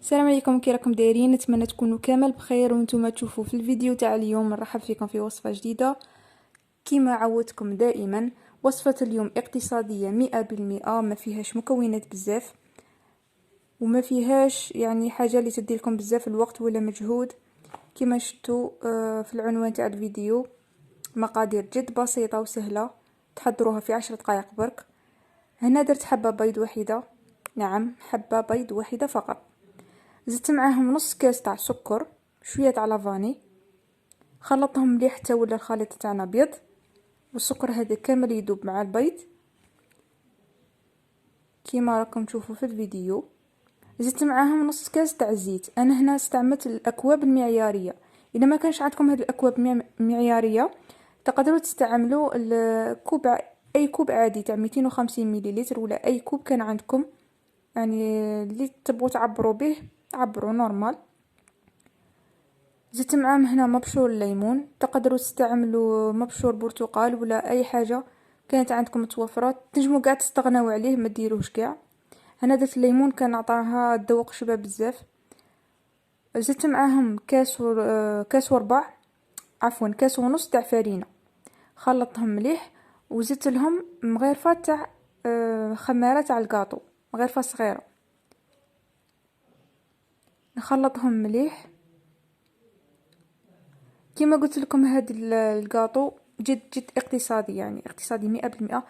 السلام عليكم، كي راكم دايرين؟ نتمنى تكونوا كامل بخير وانتم تشوفوا في الفيديو تاع اليوم. نرحب فيكم في وصفه جديده كما عودتكم دائما. وصفه اليوم اقتصاديه 100%، ما فيهاش مكونات بزاف وما فيهاش يعني حاجه اللي تدي لكم بزاف الوقت ولا مجهود. كما شفتوا في العنوان تاع الفيديو، مقادير جد بسيطه وسهله تحضروها في 10 دقائق برك. هنا درت حبه بيض واحده، نعم حبه بيض واحده فقط. زدت معاهم نص كاس تاع سكر، شويه تاع لافاني، خلطتهم مليح حتى ولا الخليط تاعنا ابيض، والسكر هذا كامل يذوب مع البيض كيما راكم تشوفوا في الفيديو. زدت معاهم نص كاس تاع الزيت. انا هنا استعملت الاكواب المعياريه، اذا ما كانش عندكم هذه الاكواب المعياريه تقدروا تستعملوا الكوب، اي كوب عادي تاع 250 مليلتر ولا اي كوب كان عندكم، يعني اللي تبغوا تعبروا به عبروا نورمال. زدت معاهم هنا مبشور الليمون، تقدروا تستعملوا مبشور برتقال ولا اي حاجه كانت عندكم متوفره، تنجموا قاع تستغناو عليه ما ديروهش كاع. هنا درت الليمون كان عطاها الذوق شبه بزاف. زدت معاهم كاس وربع، عفوا كاس ونص تاع فرينه، خلطتهم مليح. وزدت لهم مغرفه تاع خماره تاع الكاطو، مغرفه صغيره، نخلطهم مليح. كما قلت لكم هاد الكاطو جد جد اقتصادي، يعني اقتصادي 100%.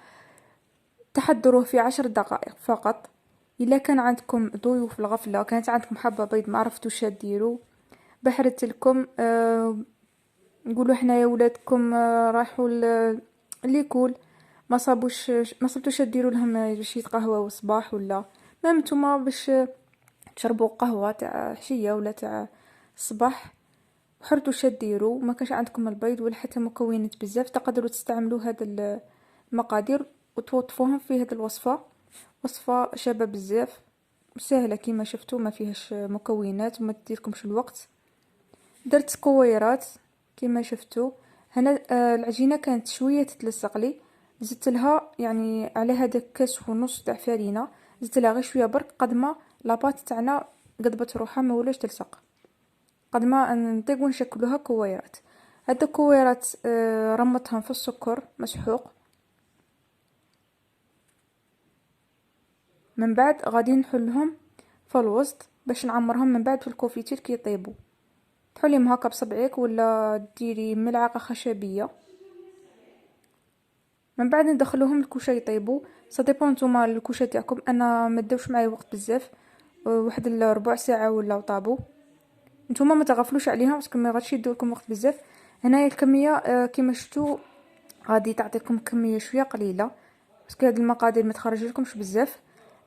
تحضروه في 10 دقائق فقط. الا كان عندكم ضيوف الغفله، كانت عندكم حبه بيض ما عرفتوش ديروا، بحرت لكم نقولوا حنايا ولادكم رايحوا ليكول، ما صبتوش ديروا لهم شي قهوه وصباح، ولا ما نتوما باش تشربوا قهوه تاع عشيه ولا تاع الصباح، حرتوا شديروا ما كانش عندكم البيض ولا حتى مكونات بزاف، تقدروا تستعملوا هاد المقادير وتوظفوهم في هاد الوصفه. وصفه شابه بزاف سهله كما شفتوا، ما فيهاش مكونات وما تديركمش الوقت. درت كويرات كما شفتوا هنا. العجينه كانت شويه تتلصق لي، زدت لها يعني على هذا كاس ونص تاع فرينه، زدت لها غير شويه برك قد ما لاباط تاعنا قضبت روحها ما ولاش تلصق، قد ما نطيقوا نشكلوها كويرات. هاد الكويرات رمتهم في السكر مسحوق، من بعد غادي نحلهم في الوسط باش نعمرهم من بعد في الكوفيتير كي يطيبوا. تحليهم هكا بصبعيك ولا ديري ملعقه خشبيه، من بعد ندخلوهم الكوشه يطيبوا. صديبون نتوما الكوشه تاعكم، انا ما داوش معايا وقت بزاف، واحد الربع ساعه ولا طابوا. نتوما ما تغفلوش عليهم باسكو ما غاديش يدوا لكم وقت بزاف. هنايا الكميه كما شفتوا غادي تعطيكم كميه شويه قليله باسكو هاد المقادير ما تخرج لكمش بزاف.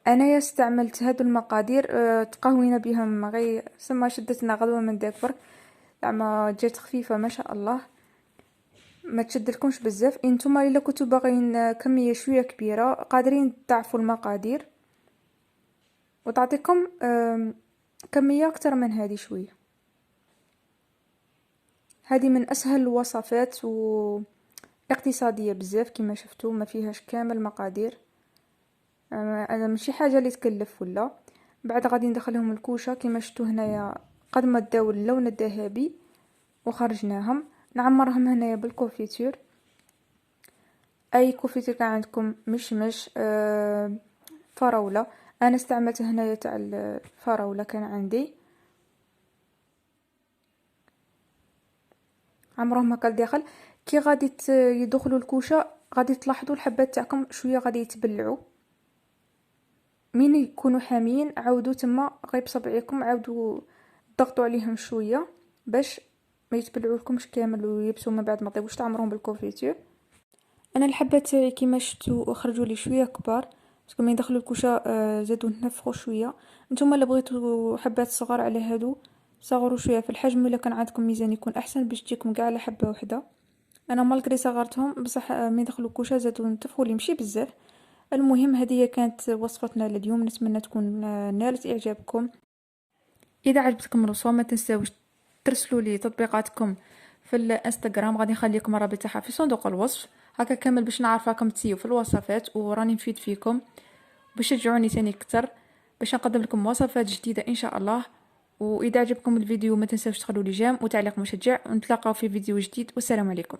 انايا استعملت هادو المقادير تقهوينا بهم غير سما شدتنا غدوه من داك برك، زعما جات خفيفه ما شاء الله، ما تشدلكمش بزاف. انتما الا كنتو باغيين كميه شويه كبيره قادرين تضاعفوا المقادير وتعطيكم كميه اكثر من هذه شويه. هذه من اسهل الوصفات واقتصاديه بزاف كما شفتوا، ما فيهاش كامل مقادير، انا ماشي حاجه اللي تكلف ولا. بعد غادي ندخلهم الكوشه كما شفتوا هنايا قد ما داو اللون الذهبي وخرجناهم. نعمرهم هنايا بالكونفيتور، اي كونفيتور كان عندكم، مشمش فراوله. انا استعملت هنايا تاع الفراوله كان عندي. عمرهم هكا لداخل. كي غادي يدخلوا الكوشه غادي تلاحظوا الحبات تاعكم شويه غادي يتبلعوا، من يكونوا حاميين عاودوا تما غير بصبعيكم عاودوا ضغطوا عليهم شويه باش ما يتبلعوا لكمش كامل ويبسوا من بعد ما طيبوش تعمرهم بالكونفيتور. انا الحبات تاعي كيما شفتوا خرجوا لي شويه كبار باسكو من يدخلوا الكوشه زادوا نفخوا شويه. نتوما اللي بغيتوا حبات صغار على هادو صغروا شويه في الحجم، الا كان عندكم ميزان يكون احسن باش تجيكم كاع على حبه وحده. انا مالغري صغرتهم بصح من يدخلوا الكوشه زادوا نتفخوا لي مشي بزاف. المهم هذه كانت وصفتنا لليوم، نتمنى تكون نالت اعجابكم. اذا عجبتكم الوصفه ما تنساوش ترسلوا لي تطبيقاتكم في الانستغرام، غادي نخليكم الرابط تاعها في صندوق الوصف هكا كامل باش نعرف راكم تسيو في الوصفات وراني نفيد فيكم باش تشجعوني تاني اكثر. باش نقدم لكم وصفات جديدة إن شاء الله. وإذا عجبكم الفيديو ما تنسوش تخلوا لي جيم وتعليق مشجع، ونتلاقاو في فيديو جديد، والسلام عليكم.